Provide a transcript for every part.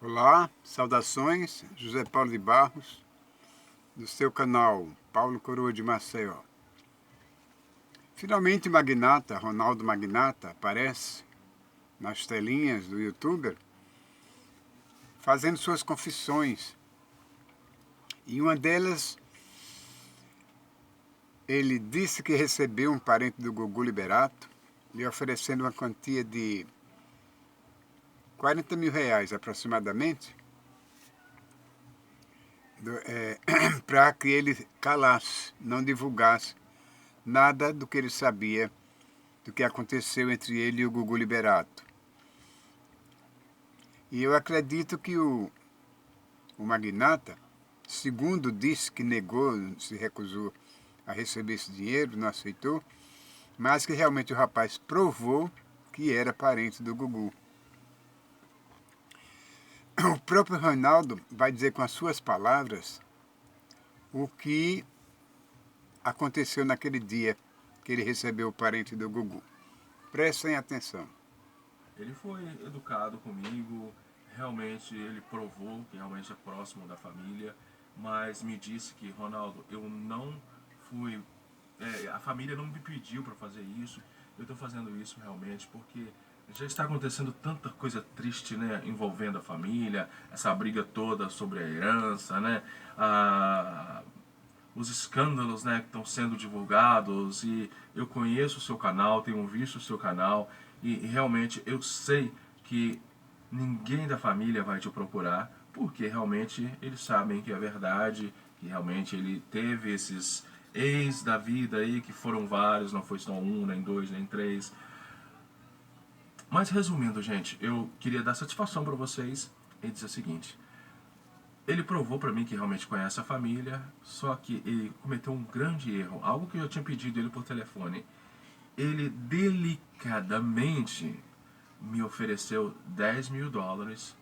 Olá, saudações, José Paulo de Barros, do seu canal Paulo Coroa de Maceió. Finalmente o magnata, Ronaldo Magnata, aparece nas telinhas do youtuber fazendo suas confissões. E uma delas, ele disse que recebeu um parente do Gugu Liberato lhe oferecendo uma quantia de 40 mil reais aproximadamente, para que ele calasse, não divulgasse nada do que ele sabia do que aconteceu entre ele e o Gugu Liberato. E eu acredito que o magnata, segundo disse que negou, se recusou a receber esse dinheiro, não aceitou, mas que realmente o rapaz provou que era parente do Gugu. O próprio Ronaldo vai dizer com as suas palavras o que aconteceu naquele dia que ele recebeu o parente do Gugu. Prestem atenção. Ele foi educado comigo, realmente ele provou que realmente é próximo da família, mas me disse que, Ronaldo, eu não fui. A família não me pediu para fazer isso, eu estou fazendo isso realmente porque já está acontecendo tanta coisa triste, né, envolvendo a família, essa briga toda sobre a herança, né, os escândalos, né, que estão sendo divulgados, e eu conheço o seu canal, tenho visto o seu canal e realmente eu sei que ninguém da família vai te procurar, porque realmente eles sabem que é verdade, que realmente ele teve esses ex da vida aí, que foram vários, não foi só um, nem dois, nem três. Mas resumindo, gente, eu queria dar satisfação para vocês e dizer o seguinte: ele provou para mim que realmente conhece a família, só que ele cometeu um grande erro, algo que eu tinha pedido ele por telefone. Ele delicadamente me ofereceu 10 mil dólares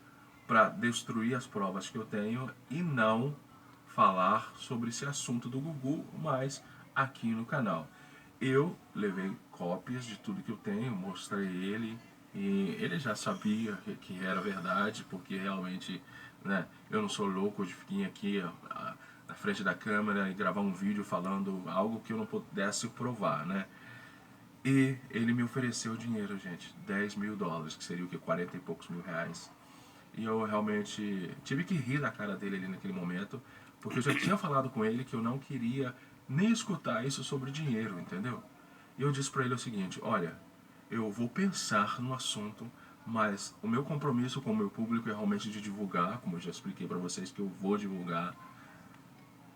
para destruir as provas que eu tenho e não falar sobre esse assunto do Gugu mais aqui no canal. Eu levei cópias de tudo que eu tenho, mostrei ele e ele já sabia que era verdade, porque realmente, né, eu não sou louco de ficar aqui na frente da câmera e gravar um vídeo falando algo que eu não pudesse provar, né? E ele me ofereceu dinheiro, gente, 10 mil dólares, que seria o que, 40 e poucos mil reais. E eu realmente tive que rir da cara dele ali naquele momento, porque eu já tinha falado com ele que eu não queria nem escutar isso sobre dinheiro, entendeu? E eu disse para ele o seguinte: olha, eu vou pensar no assunto, mas o meu compromisso com o meu público é realmente de divulgar, como eu já expliquei para vocês que eu vou divulgar.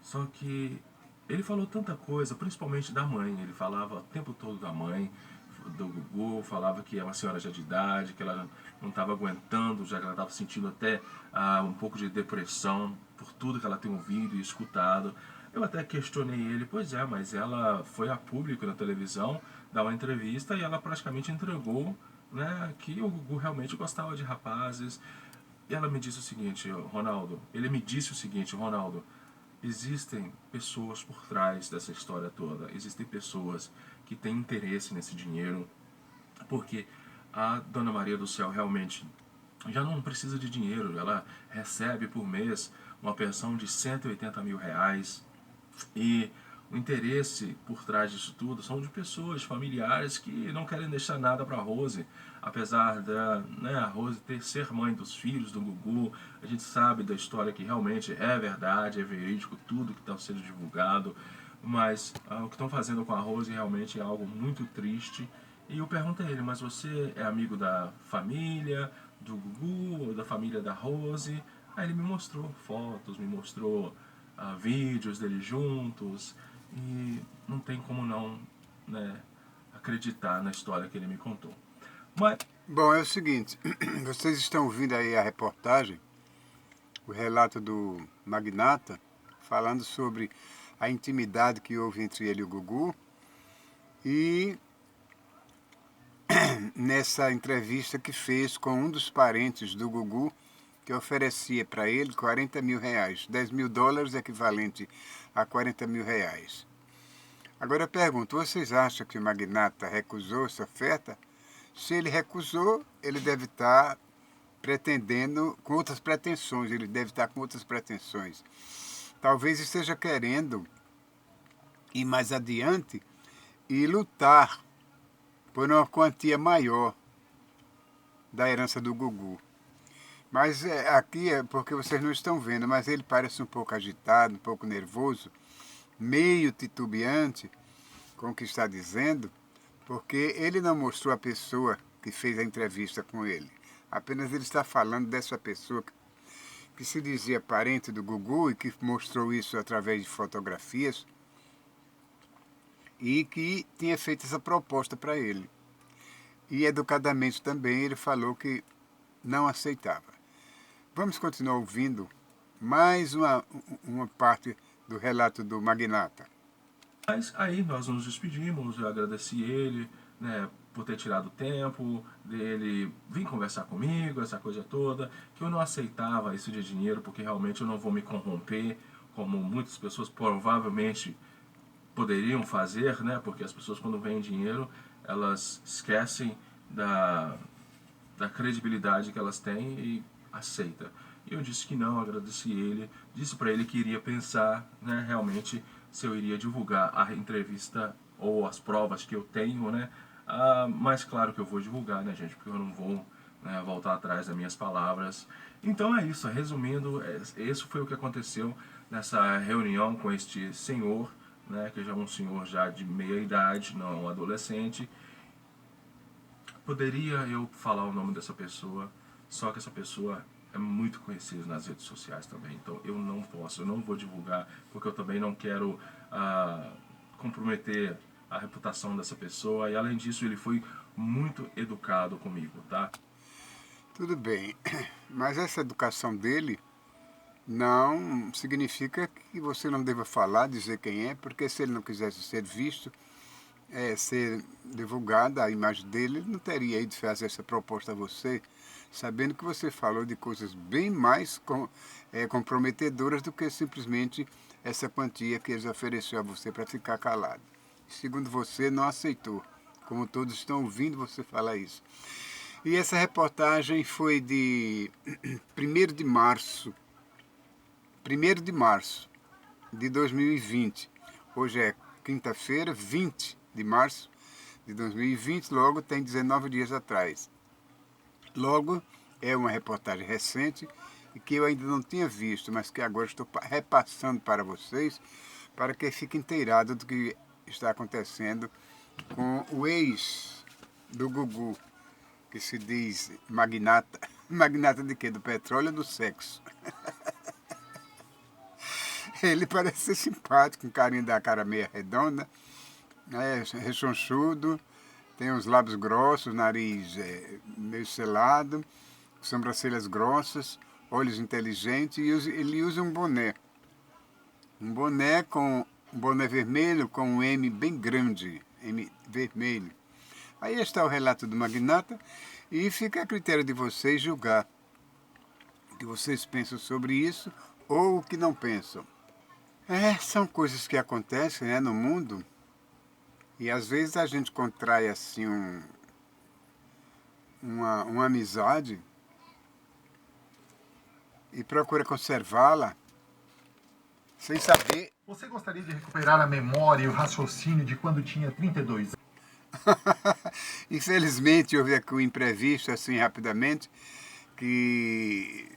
Só que ele falou tanta coisa, principalmente da mãe. Ele falava o tempo todo da mãe, do Gugu, falava que é uma senhora já de idade, que ela não estava aguentando, já que ela estava sentindo até um pouco de depressão por tudo que ela tem ouvido e escutado. Eu até questionei ele: pois é, mas ela foi a público na televisão dar uma entrevista e ela praticamente entregou, né, que o Gugu realmente gostava de rapazes. E ela me disse o seguinte: Ronaldo, ele me disse o seguinte: Ronaldo, existem pessoas por trás dessa história toda, existem pessoas que têm interesse nesse dinheiro, porque a Dona Maria do Céu realmente já não precisa de dinheiro, ela recebe por mês uma pensão de 180 mil reais, e o interesse por trás disso tudo são de pessoas, familiares que não querem deixar nada para a Rose. Apesar da, né, a Rose ser mãe dos filhos do Gugu, a gente sabe da história que realmente é verdade, é verídico, tudo que está sendo divulgado. Mas o que estão fazendo com a Rose realmente é algo muito triste. E eu pergunto a ele: mas você é amigo da família do Gugu, ou da família da Rose? Aí ele me mostrou fotos, me mostrou vídeos deles juntos, e não tem como não, né, acreditar na história que ele me contou. Mas Bom, é o seguinte, vocês estão ouvindo aí a reportagem, o relato do magnata, falando sobre a intimidade que houve entre ele e o Gugu, e nessa entrevista que fez com um dos parentes do Gugu, que oferecia para ele 40 mil reais, 10 mil dólares equivalente a 40 mil reais. Agora eu pergunto, vocês acham que o magnata recusou essa oferta? Se ele recusou, ele deve estar pretendendo, com outras pretensões, ele deve estar com outras pretensões. Talvez esteja querendo ir mais adiante e lutar por uma quantia maior da herança do Gugu. Mas aqui é porque vocês não estão vendo, mas ele parece um pouco agitado, um pouco nervoso, meio titubeante com o que está dizendo, porque ele não mostrou a pessoa que fez a entrevista com ele. Apenas ele está falando dessa pessoa que se dizia parente do Gugu e que mostrou isso através de fotografias e que tinha feito essa proposta para ele. E educadamente também ele falou que não aceitava. Vamos continuar ouvindo mais uma parte do relato do magnata. Mas aí nós nos despedimos, eu agradeci ele, né, por ter tirado o tempo, dele vir conversar comigo, essa coisa toda, que eu não aceitava isso de dinheiro, porque realmente eu não vou me corromper, como muitas pessoas provavelmente poderiam fazer, né, porque as pessoas quando veem dinheiro, elas esquecem da credibilidade que elas têm e aceita. E eu disse que não, agradeci ele, disse para ele que iria pensar, né, realmente se eu iria divulgar a entrevista ou as provas que eu tenho, né, mas claro que eu vou divulgar, né, gente, porque eu não vou, né, voltar atrás das minhas palavras. Então é isso, resumindo, isso foi o que aconteceu nessa reunião com este senhor, né, que já é um senhor já de meia idade, não um adolescente. Poderia eu falar o nome dessa pessoa, só que essa pessoa é muito conhecida nas redes sociais também, então eu não posso, eu não vou divulgar, porque eu também não quero comprometer a reputação dessa pessoa, e além disso ele foi muito educado comigo, tá? Tudo bem, mas essa educação dele não significa que você não deva falar, dizer quem é, porque se ele não quisesse ser visto, ser divulgada a imagem dele, ele não teria ido fazer essa proposta a você, sabendo que você falou de coisas bem mais comprometedoras do que simplesmente essa quantia que ele ofereceu a você para ficar calado. Segundo você, não aceitou, como todos estão ouvindo você falar isso. E essa reportagem foi de 1º de março, 1º de março de 2020. Hoje é quinta-feira, 20 de março de 2020, logo tem 19 dias atrás. Logo, é uma reportagem recente e que eu ainda não tinha visto, mas que agora estou repassando para vocês, para que fiquem inteirados do que está acontecendo com o ex do Gugu, que se diz magnata. Magnata de quê? Do petróleo ou do sexo? Ele parece ser simpático, com carinho da cara meia redonda, rechonchudo, tem os lábios grossos, nariz meio selado, sobrancelhas grossas, olhos inteligentes, e ele usa um boné. Um boné vermelho com um M bem grande, M vermelho. Aí está o relato do magnata e fica a critério de vocês julgar o que vocês pensam sobre isso ou o que não pensam. São coisas que acontecem, né, no mundo, e às vezes a gente contrai assim uma amizade e procura conservá-la sem saber. Você gostaria de recuperar a memória e o raciocínio de quando tinha 32 anos? Infelizmente houve aqui um imprevisto assim rapidamente que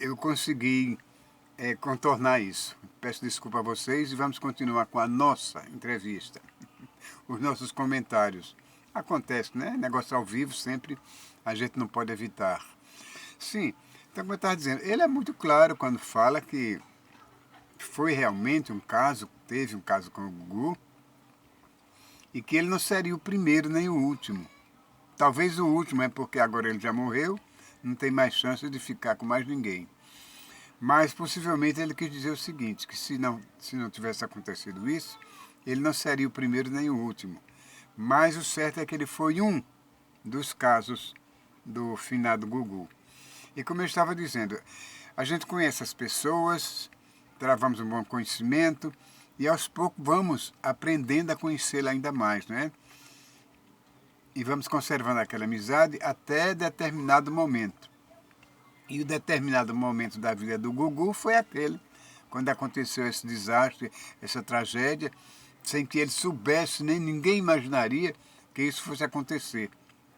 eu consegui contornar isso. Peço desculpa a vocês e vamos continuar com a nossa entrevista, os nossos comentários. Acontece, né? Negócio ao vivo sempre a gente não pode evitar. Sim, então como eu estava dizendo, ele é muito claro quando fala que foi realmente um caso, teve um caso com o Gugu, e que ele não seria o primeiro nem o último. Talvez o último, porque agora ele já morreu, não tem mais chance de ficar com mais ninguém. Mas possivelmente ele quis dizer o seguinte, que se não tivesse acontecido isso, ele não seria o primeiro nem o último. Mas o certo é que ele foi um dos casos do finado Gugu. E como eu estava dizendo, a gente conhece as pessoas, travamos um bom conhecimento e aos poucos vamos aprendendo a conhecê-la ainda mais, não é? E vamos conservando aquela amizade até determinado momento. E o determinado momento da vida do Gugu foi aquele, quando aconteceu esse desastre, essa tragédia, sem que ele soubesse, nem ninguém imaginaria que isso fosse acontecer.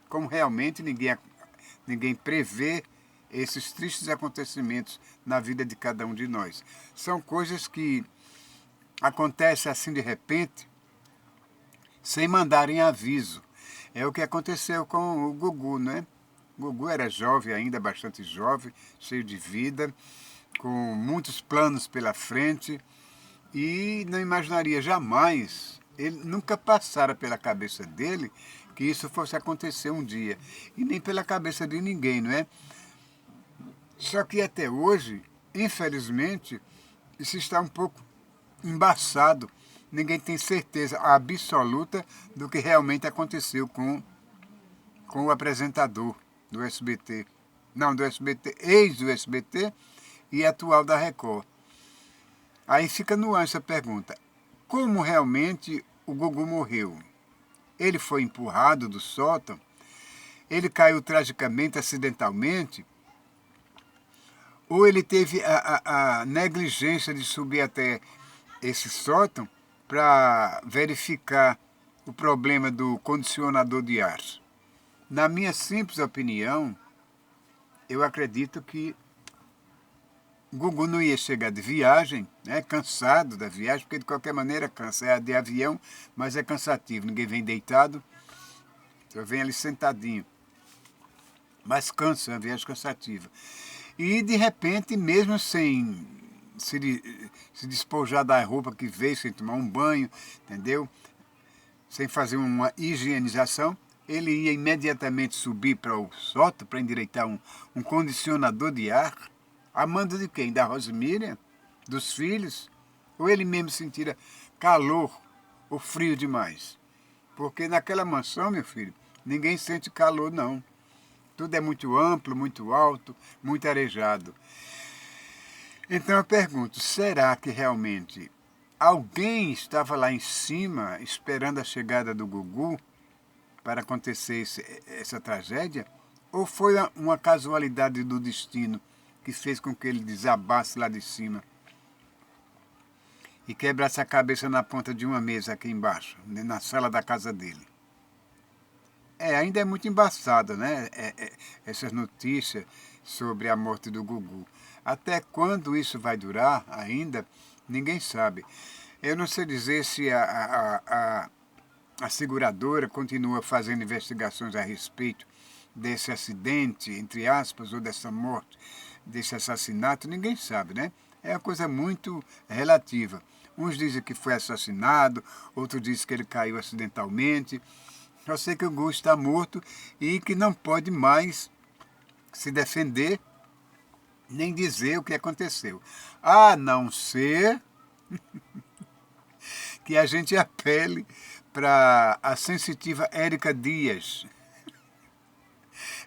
Como realmente ninguém prevê esses tristes acontecimentos na vida de cada um de nós. São coisas que acontecem assim de repente, sem mandarem aviso. É o que aconteceu com o Gugu, né? O Gugu era jovem ainda, bastante jovem, cheio de vida, com muitos planos pela frente, e não imaginaria jamais, ele nunca passara pela cabeça dele que isso fosse acontecer um dia, e nem pela cabeça de ninguém, não é? Só que até hoje, infelizmente, isso está um pouco embaçado. Ninguém tem certeza absoluta do que realmente aconteceu com o apresentador do SBT. Não, do SBT, ex do SBT e atual da Record. Aí fica no ar essa pergunta. Como realmente o Gugu morreu? Ele foi empurrado do sótão? Ele caiu tragicamente, acidentalmente? Ou ele teve a negligência de subir até esse sótão para verificar o problema do condicionador de ar? Na minha simples opinião, eu acredito que Gugu não ia chegar de viagem, né, cansado da viagem, porque de qualquer maneira cansa. É de avião, mas é cansativo. Ninguém vem deitado, só vem ali sentadinho. Mas cansa, é uma viagem cansativa. E de repente, mesmo sem se despojar da roupa que veio, sem tomar um banho, entendeu? Sem fazer uma higienização, ele ia imediatamente subir para o sótão para endireitar um condicionador de ar, a mando de quem? Da Rosemíria? Dos filhos? Ou ele mesmo sentira calor ou frio demais? Porque naquela mansão, meu filho, ninguém sente calor, não. Tudo é muito amplo, muito alto, muito arejado. Então eu pergunto, será que realmente alguém estava lá em cima esperando a chegada do Gugu para acontecer essa tragédia? Ou foi uma casualidade do destino que fez com que ele desabasse lá de cima e quebrasse a cabeça na ponta de uma mesa aqui embaixo, na sala da casa dele? Ainda é muito embaçado, né? Essas notícias sobre a morte do Gugu. Até quando isso vai durar ainda, ninguém sabe. Eu não sei dizer se a seguradora continua fazendo investigações a respeito desse acidente, entre aspas, ou dessa morte, desse assassinato, ninguém sabe, né? É uma coisa muito relativa. Uns dizem que foi assassinado, outros dizem que ele caiu acidentalmente. Eu sei que o Gugu está morto e que não pode mais se defender nem dizer o que aconteceu. A não ser que a gente apele para a sensitiva Érica Dias.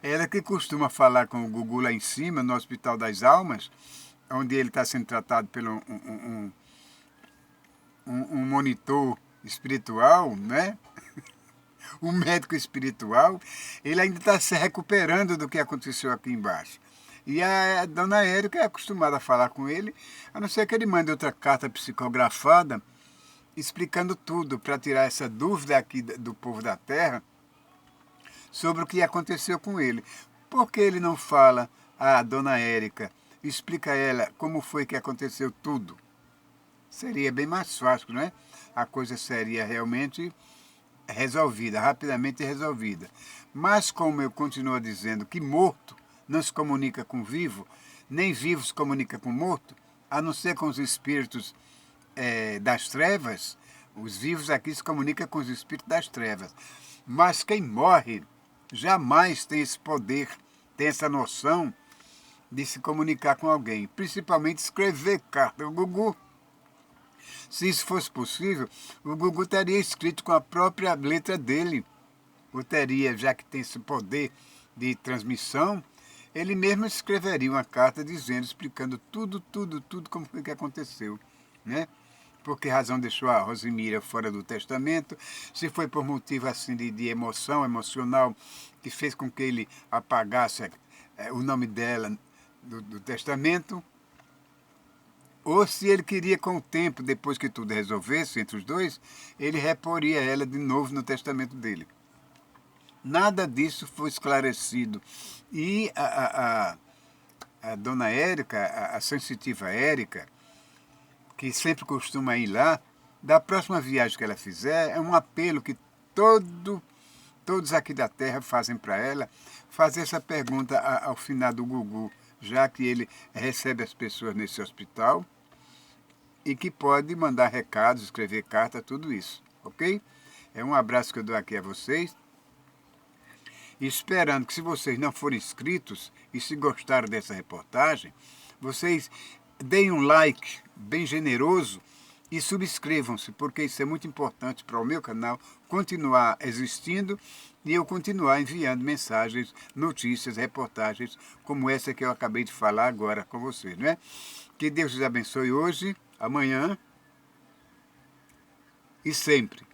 Ela que costuma falar com o Gugu lá em cima, no Hospital das Almas, onde ele está sendo tratado por um monitor espiritual, né? Um médico espiritual, ele ainda está se recuperando do que aconteceu aqui embaixo. E a dona Érica é acostumada a falar com ele, a não ser que ele mande outra carta psicografada explicando tudo, para tirar essa dúvida aqui do povo da Terra sobre o que aconteceu com ele. Por que ele não fala a dona Érica, explica a ela como foi que aconteceu tudo? Seria bem mais fácil, não é? A coisa seria realmente resolvida, rapidamente resolvida. Mas como eu continuo dizendo que morto não se comunica com vivo, nem vivo se comunica com morto, a não ser com os espíritos das trevas, os vivos aqui se comunicam com os espíritos das trevas. Mas quem morre jamais tem esse poder, tem essa noção de se comunicar com alguém, principalmente escrever carta. O Gugu, se isso fosse possível, o Gugu teria escrito com a própria letra dele. Ou teria, já que tem esse poder de transmissão, ele mesmo escreveria uma carta dizendo, explicando tudo como foi que aconteceu, né? Por que razão deixou a Rosemíria fora do testamento, se foi por motivo assim de emoção, emocional, que fez com que ele apagasse o nome dela do testamento, ou se ele queria com o tempo, depois que tudo resolvesse entre os dois, ele reporia ela de novo no testamento dele. Nada disso foi esclarecido. E a dona Érica, a sensitiva Érica, que sempre costuma ir lá, da próxima viagem que ela fizer, é um apelo que todos aqui da Terra fazem para ela, fazer essa pergunta ao finado Gugu, já que ele recebe as pessoas nesse hospital e que pode mandar recados, escrever carta, tudo isso, ok? É um abraço que eu dou aqui a vocês, esperando que, se vocês não forem inscritos e se gostaram dessa reportagem, vocês deem um like bem generoso e subscrevam-se, porque isso é muito importante para o meu canal continuar existindo e eu continuar enviando mensagens, notícias, reportagens como essa que eu acabei de falar agora com vocês, não é? Que Deus os abençoe hoje, amanhã e sempre.